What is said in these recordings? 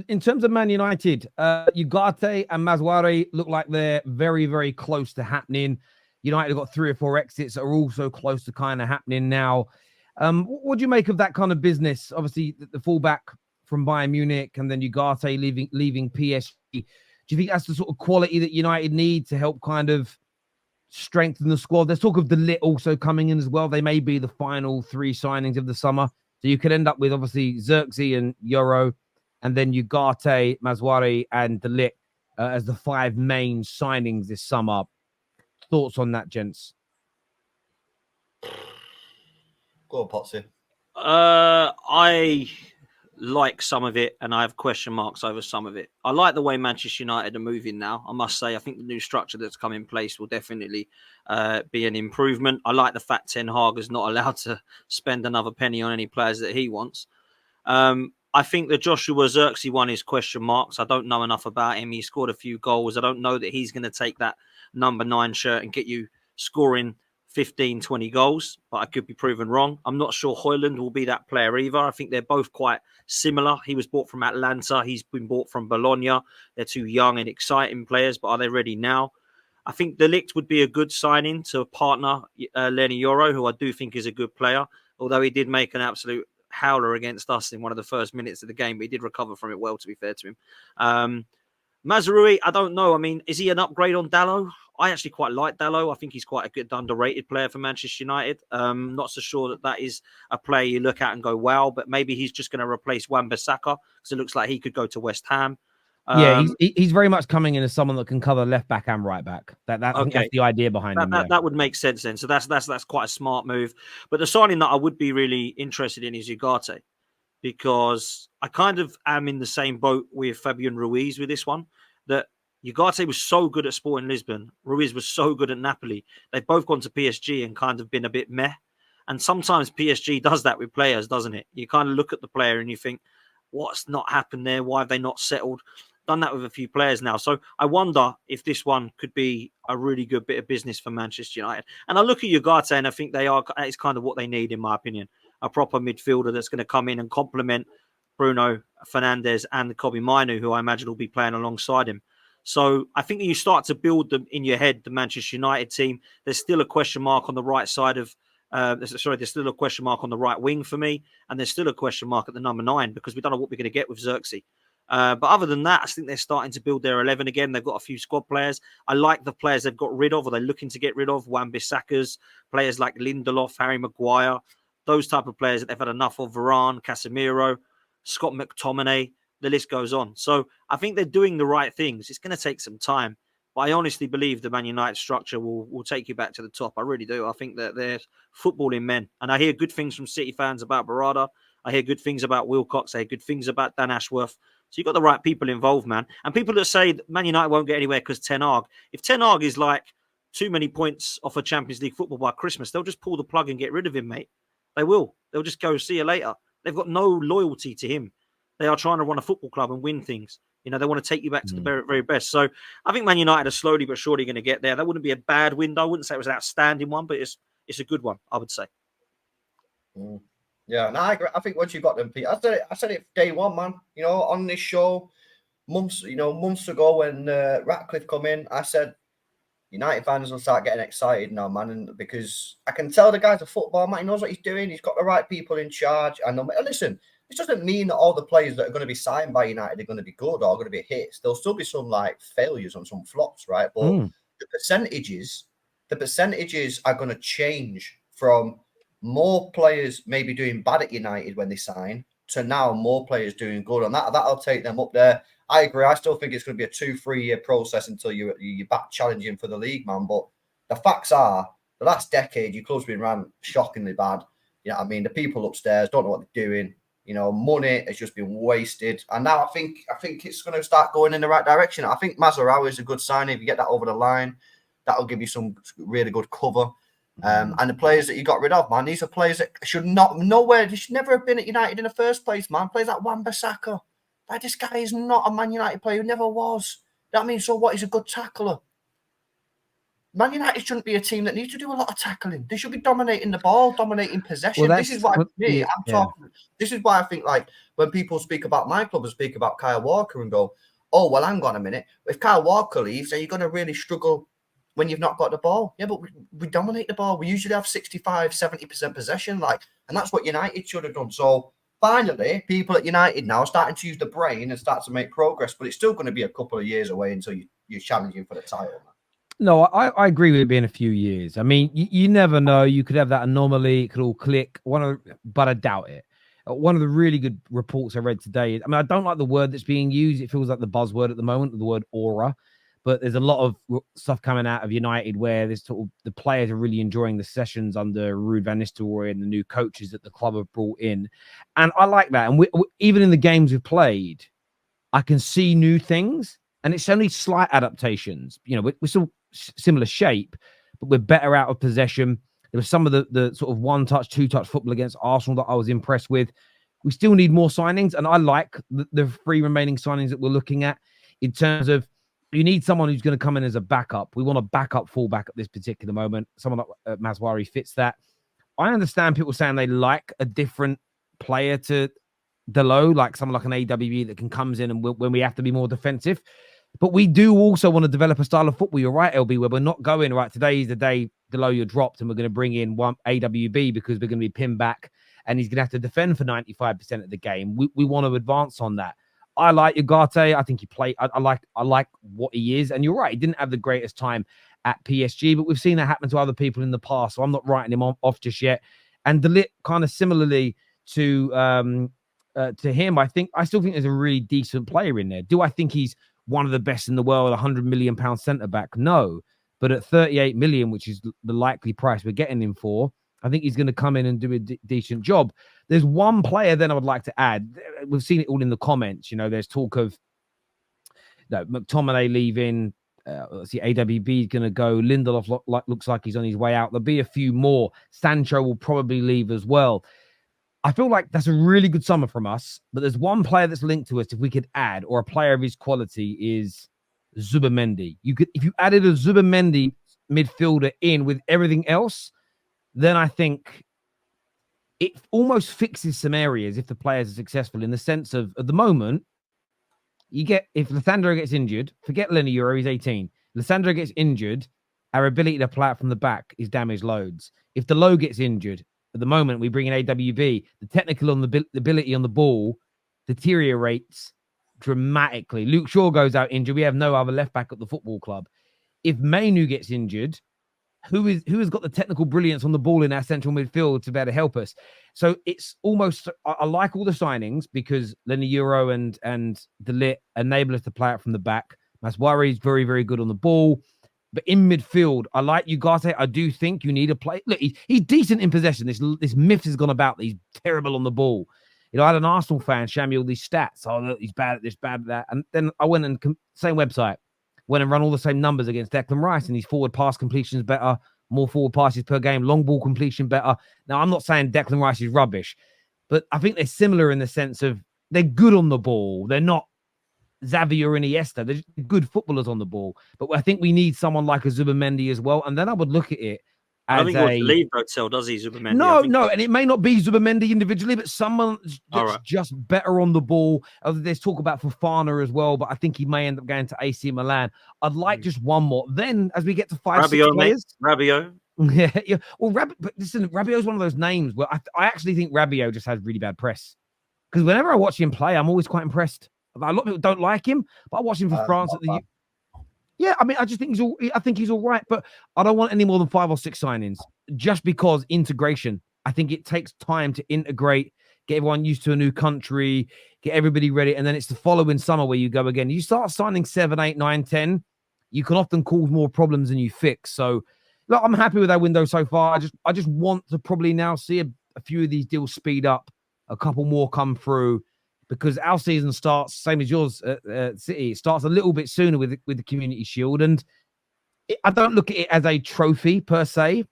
in terms of Man United, Ugarte and Mazwari look like they're very, very close to happening. United have got 3 or 4 exits that are also close to kind of happening now. What do you make of that kind of business? Obviously, the fullback from Bayern Munich and then Ugarte leaving PSG. Do you think that's the sort of quality that United need to help kind of strengthen the squad? There's talk of De Ligt also coming in as well. They may be the final 3 signings of the summer. So you could end up with obviously Xerxes and Euro, and then Ugarte, Mazwari, and De Ligt as the 5 main signings this summer. Thoughts on that, gents? Go on, Potsy. I like some of it, and I have question marks over some of it. I like the way Manchester United are moving now. I must say, I think the new structure that's come in place will definitely be an improvement. I like the fact Ten Hag is not allowed to spend another penny on any players that he wants. I think the Joshua Xerxes one is question marks. I don't know enough about him. He scored a few goals. I don't know that he's going to take that number 9 shirt and get you scoring 15, 20 goals, but I could be proven wrong. I'm not sure Højlund will be that player either. I think they're both quite similar. He was bought from Atlanta. He's been bought from Bologna. They're 2 young and exciting players, but are they ready now? I think De Ligt would be a good signing to partner Lenny Yoro, who I do think is a good player, although he did make an absolute howler against us in one of the first minutes of the game, but he did recover from it well, to be fair to him. Mazraoui, I don't know. I mean, is he an upgrade on Dalot? I actually quite like Dalot. I think he's quite a good underrated player for Manchester United. Not so sure that is a player you look at and go, wow, but maybe he's just going to replace Wan-Bissaka because it looks like he could go to West Ham. Yeah, he's very much coming in as someone that can cover left back and right back. I think that's the idea behind him. That would make sense then. So that's quite a smart move. But the signing that I would be really interested in is Ugarte, because I kind of am in the same boat with Fabian Ruiz with this one. That Ugarte was so good at Sporting Lisbon. Ruiz was so good at Napoli. They've both gone to PSG and kind of been a bit meh. And sometimes PSG does that with players, doesn't it? You kind of look at the player and you think, what's not happened there? Why have they not settled? Done that with a few players now. So I wonder if this one could be a really good bit of business for Manchester United. And I look at Ugarte and I think it's kind of what they need, in my opinion. A proper midfielder that's going to come in and complement Bruno Fernandes and Kobbie Mainoo, who I imagine will be playing alongside him. So I think you start to build them in your head, the Manchester United team. There's still a question mark on the right side of there's still a question mark on the right wing for me, and there's still a question mark at the number 9 because we don't know what we're going to get with Xerxes. But other than that, I think they're starting to build their 11 again. They've got a few squad players. I like the players they've got rid of, or they're looking to get rid of. Wan-Bissaka's, players like Lindelof, Harry Maguire, those type of players that they've had enough of. Varane, Casemiro, Scott McTominay, the list goes on. So I think they're doing the right things. It's going to take some time, but I honestly believe the Man United structure will take you back to the top. I really do. I think that they're footballing men. And I hear good things from City fans about Barada. I hear good things about Wilcox. I hear good things about Dan Ashworth. So you've got the right people involved, man. And people that say that Man United won't get anywhere because Ten Hag. If Ten Hag is like too many points off of Champions League football by Christmas, they'll just pull the plug and get rid of him, mate. They will. They'll just go, see you later. They've got no loyalty to him. They are trying to run a football club and win things. You know, they want to take you back to the very, very best. So I think Man United are slowly but surely going to get there. That wouldn't be a bad window. I wouldn't say it was an outstanding one, but it's a good one, I would say. Yeah, and I agree. I think once you got them, Pete, I said it day one, man. You know, on this show, months ago when Ratcliffe come in, I said United fans will start getting excited now, man, and because I can tell the guy's a football man. He knows what he's doing. He's got the right people in charge. And listen, this doesn't mean that all the players that are going to be signed by United are going to be good or going to be hits. There'll still be some like failures and some flops, right? But the percentages are going to change from more players maybe doing bad at United when they sign to now more players doing good, and that'll take them up there. I agree. I still think it's going to be a 2-3 year process until you're back challenging for the league, man. But the facts are, the last decade, your club's been ran shockingly bad. You know what I mean? The people upstairs don't know what they're doing. You know, money has just been wasted. And now I think it's going to start going in the right direction. I think Mazraoui is a good sign. If you get that over the line, that'll give you some really good cover. And the players that you got rid of, man, these are players that should they should never have been at United in the first place, man. Players like Wan-Bissaka. Like, this guy is not a Man United player, who never was. That means, so what? He's a good tackler. Man United shouldn't be a team that needs to do a lot of tackling. They should be dominating the ball, dominating possession. Well, this is why, yeah. talking. This is why I think, like, when people speak about my club and speak about Kyle Walker and go, oh, well, hang on a minute. If Kyle Walker leaves, are you going to really struggle when you've not got the ball? Yeah, but we dominate the ball. We usually have 65, 70% possession, and that's what United should have done. So finally, people at United now are starting to use the brain and start to make progress, but it's still going to be a couple of years away until you're challenging for the title. No, I agree with it being a few years. I mean, you never know. You could have that anomaly. It could all click. But I doubt it. One of the really good reports I read today. I mean, I don't like the word that's being used. It feels like the buzzword at the moment, the word aura. But there's a lot of stuff coming out of United where there's sort of the players are really enjoying the sessions under Ruud van Nistelrooy and the new coaches that the club have brought in. And I like that. And we even in the games we've played, I can see new things. And it's only slight adaptations. You know, we're still similar shape, but we're better out of possession. There was some of the sort of one-touch, two-touch football against Arsenal that I was impressed with. We still need more signings, and I like the 3 remaining signings that we're looking at in terms of you need someone who's going to come in as a backup. We want a backup fullback at this particular moment. Someone like Maswari fits that. I understand people saying they like a different player to Delo, like someone like an AWB that can comes in and when we have to be more defensive. But we do also want to develop a style of football. You're right, LB, where we're not going, right, today is the day Delo you're dropped and we're going to bring in one AWB because we're going to be pinned back and he's going to have to defend for 95% of the game. We want to advance on that. I like Ugarte. I think he played. I like what he is. And you're right, he didn't have the greatest time at PSG, but we've seen that happen to other people in the past. So I'm not writing him off just yet. And De Ligt, kind of similarly to him, I still think there's a really decent player in there. Do I think he's one of the best in the world, £100 million centre back? No. But at 38 million, which is the likely price we're getting him for, I think he's going to come in and do a decent job. There's one player then I would like to add. We've seen it all in the comments. You know, there's talk of McTominay leaving. Let's see, AWB is going to go. Lindelof looks like he's on his way out. There'll be a few more. Sancho will probably leave as well. I feel like that's a really good summer from us, but there's one player that's linked to us. If we could add, or a player of his quality, is Zubimendi. If you added a Zubimendi midfielder in with everything else, then I think it almost fixes some areas if the players are successful. In the sense of, at the moment, if Lissandro gets injured, forget Lenny Euro, he's 18. Lissandro gets injured, our ability to play out from the back is damaged loads. If Delo gets injured, at the moment, we bring in AWB. The technical on the ability on the ball deteriorates dramatically. Luke Shaw goes out injured. We have no other left back at the football club. If Mainu gets injured, who has got the technical brilliance on the ball in our central midfield to be able to help us? So it's almost, I like all the signings because Lenny Euro and De Ligt enable us to play out from the back. Maswari is very, very good on the ball. But in midfield, I like Ugarte. I do think you need a play. Look, he's decent in possession. This myth has gone about that he's terrible on the ball. You know, I had an Arsenal fan show me all these stats. Oh, look, he's bad at this, bad at that. And then I went and same website, went and run all the same numbers against Declan Rice, and his forward pass completions better, more forward passes per game, long ball completion better. Now, I'm not saying Declan Rice is rubbish, but I think they're similar in the sense of they're good on the ball. They're not Xavi or Iniesta. They're good footballers on the ball. But I think we need someone like a Zubimendi as well. And then I would look at it as I don't think he wants to leave Hotel, does he, Zubimendi? No. And it may not be Zubimendi individually, but someone that's just better on the ball. There's talk about Fofana as well, but I think he may end up going to AC Milan. I'd like just one more. Then as we get to 5-6 players. Rabiot. Yeah. Well, but listen, Rabiot's one of those names where I actually think Rabiot just has really bad press. Because whenever I watch him play, I'm always quite impressed. A lot of people don't like him, but I watch him for France at the. Yeah, I mean, I just think he's all right, but I don't want any more than 5 or 6 signings just because integration. I think it takes time to integrate, get everyone used to a new country, get everybody ready, and then it's the following summer where you go again. You start signing 7, 8, 9, 10, you can often cause more problems than you fix. So, look, I'm happy with that window so far. I just want to probably now see a few of these deals speed up, a couple more come through. Because our season starts, same as yours, City, it starts a little bit sooner with the Community Shield. And I don't look at it as a trophy per se,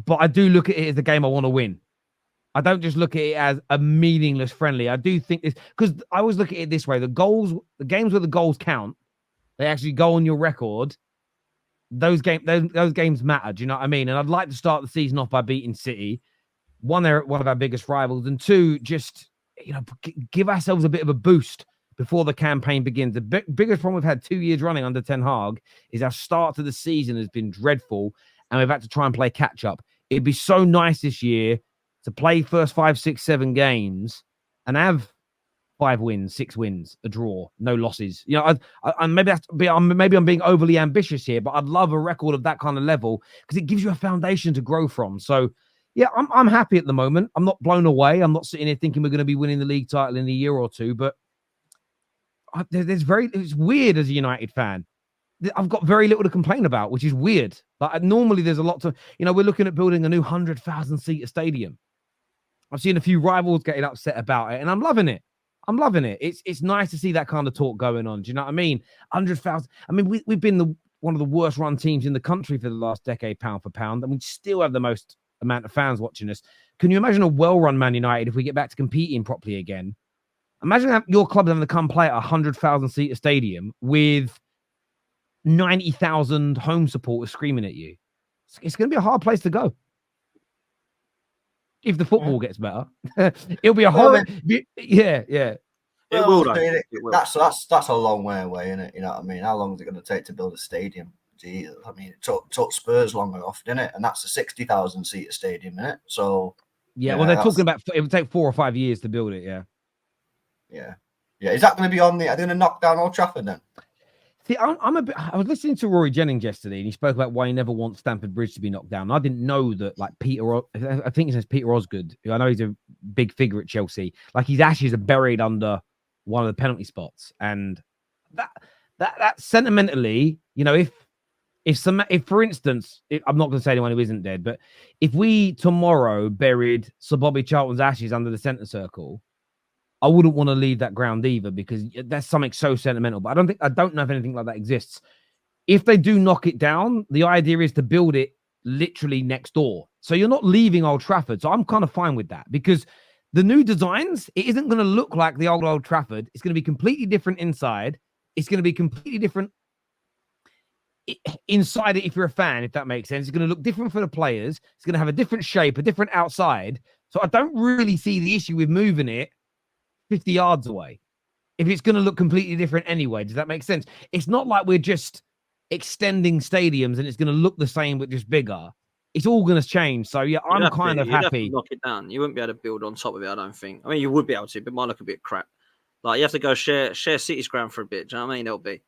but I do look at it as a game I want to win. I don't just look at it as a meaningless friendly. I do think this, because I always look at it this way. The games where the goals count, they actually go on your record. those games matter. Do you know what I mean? And I'd like to start the season off by beating City. One, they're one of our biggest rivals, and two, just give ourselves a bit of a boost before the campaign begins. The biggest problem we've had 2 years running under Ten Hag is our start to the season has been dreadful, and we've had to try and play catch up. It'd be so nice this year to play first 5, 6, 7 games and have 5 wins, 6 wins, a draw, no losses. Maybe I'm being overly ambitious here, but I'd love a record of that kind of level because it gives you a foundation to grow from. So, yeah, I'm happy at the moment. I'm not blown away. I'm not sitting here thinking we're going to be winning the league title in a year or two, but it's weird as a United fan. I've got very little to complain about, which is weird. Like normally there's a lot to, we're looking at building a new 100,000 seater stadium. I've seen a few rivals getting upset about it, and I'm loving it. It's nice to see that kind of talk going on. Do you know what I mean? 100,000. I mean, we've been one of the worst run teams in the country for the last decade, pound for pound, and we still have the most amount of fans watching us. Can you imagine a well-run Man United if we get back to competing properly again? Imagine your club having to come play at a 100,000 seater stadium with 90,000 home supporters screaming at you. It's going to be a hard place to go. If the football gets better, it'll be a horror. Yeah. It will. That's a long way away, isn't it? You know what I mean? How long is it going to take to build a stadium? Jesus, I mean, it took Spurs long enough, didn't it? And that's a 60,000 seater stadium, isn't it? So yeah, well, they're talking about it would take 4 or 5 years to build it. Yeah. Is that going to be on the? Are they going to knock down Old Trafford then? See, I was listening to Rory Jennings yesterday, and he spoke about why he never wants Stamford Bridge to be knocked down. And I didn't know that, like I think it says Peter Osgood, who I know he's a big figure at Chelsea. Like his ashes are buried under one of the penalty spots, and that sentimentally, if for instance, I'm not going to say anyone who isn't dead, but if we tomorrow buried Sir Bobby Charlton's ashes under the centre circle, I wouldn't want to leave that ground either because that's something so sentimental. But I don't know if anything like that exists. If they do knock it down, the idea is to build it literally next door. So you're not leaving Old Trafford. So I'm kind of fine with that because the new designs, it isn't going to look like the Old Trafford. It's going to be completely different inside. It's going to be completely different inside it if you're a fan, if that makes sense. It's going to look different for the players. It's going to have a different shape, a different outside. So I don't really see the issue with moving it 50 yards away if it's going to look completely different anyway. Does that make sense? It's not like we're just extending stadiums and it's going to look the same but just bigger. It's all going to change. So yeah, I'm kind of happy. Knock it down. You wouldn't be able to build on top of it, I don't think. I mean, you would be able to, but it might look a bit crap. Like you have to go share City's ground for a bit. Do you know what I mean? It'll be.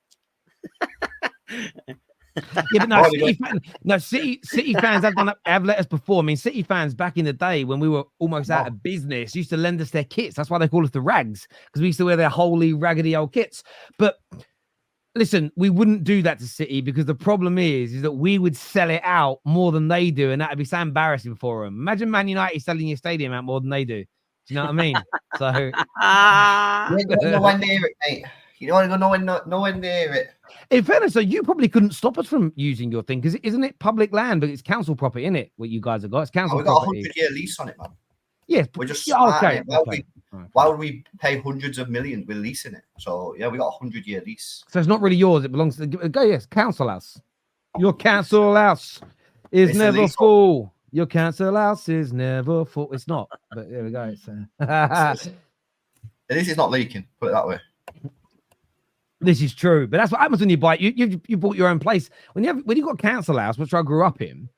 Yeah, but City fans have let us before. I mean, City fans back in the day when we were almost out of business used to lend us their kits. That's why they call us the Rags, because we used to wear their holy raggedy old kits. But listen, we wouldn't do that to City because the problem is that we would sell it out more than they do, and that would be so embarrassing for them. Imagine Man United selling your stadium out more than they do. Do you know what I mean? So you ain't got nowhere near it, mate. You don't want to go nowhere near it. In fairness, so you probably couldn't stop us from using your thing because isn't it public land, but it's council property, isn't it? What you guys have got, it's council property. We got a 100-year lease on it, man. Yes, we're just okay. Why would we pay hundreds of millions? We're leasing it, so yeah, we got a 100-year lease. So it's not really yours; it belongs to the yes, council house. Your council house is never full. Your council house is never full. It's not, but there we go. At least it's not leaking. Put it that way. This is true, but that's what happens when you buy. You bought your own place when you got a council house, which I grew up in.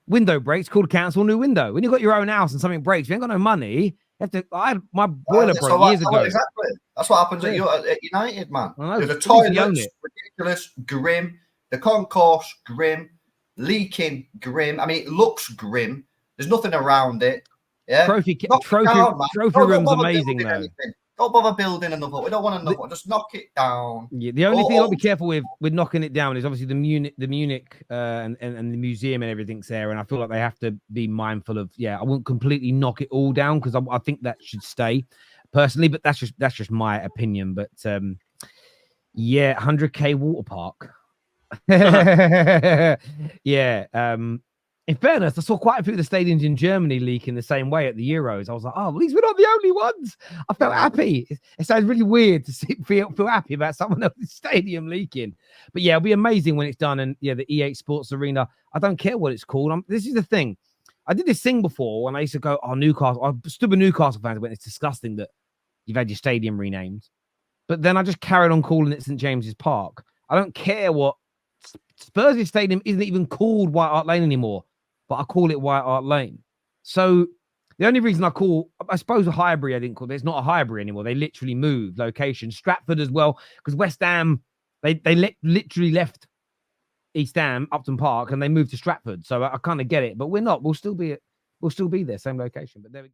Window breaks called council new window. When you got your own house and something breaks, you ain't got no money. You have to. My boiler broke years ago. Exactly. That's what happens at United, man. The toilets ridiculous, grim. The concourse grim, leaking grim. I mean, it looks grim. There's nothing around it. Yeah. Trophy room's amazing though. Anything. Don't bother building another. We don't want another one. Just knock it down. Yeah, the only thing I'll be careful with knocking it down is obviously the Munich and the museum and everything's there, and I feel like they have to be mindful of. Yeah, I won't completely knock it all down because I think that should stay personally, but that's just my opinion. But yeah, 100K water park. Yeah, In fairness, I saw quite a few of the stadiums in Germany leak in the same way at the Euros. I was like, oh, at least we're not the only ones. I felt happy. It sounds really weird to feel happy about someone else's stadium leaking. But yeah, it'll be amazing when it's done. And yeah, the E8 Sports Arena, I don't care what it's called. This is the thing. I did this thing before when I used to go, oh, Newcastle. I stood with Newcastle fans when it's disgusting that you've had your stadium renamed. But then I just carried on calling it St. James's Park. I don't care what Spurs' stadium isn't even called White Hart Lane anymore, but I call it White Hart Lane. So the only reason I suppose a Highbury, I didn't call it. It's not a Highbury anymore. They literally moved location. Stratford as well, because West Ham, they literally left East Ham, Upton Park, and they moved to Stratford. So I kind of get it, but we're not. We'll still be there, same location. But there we go.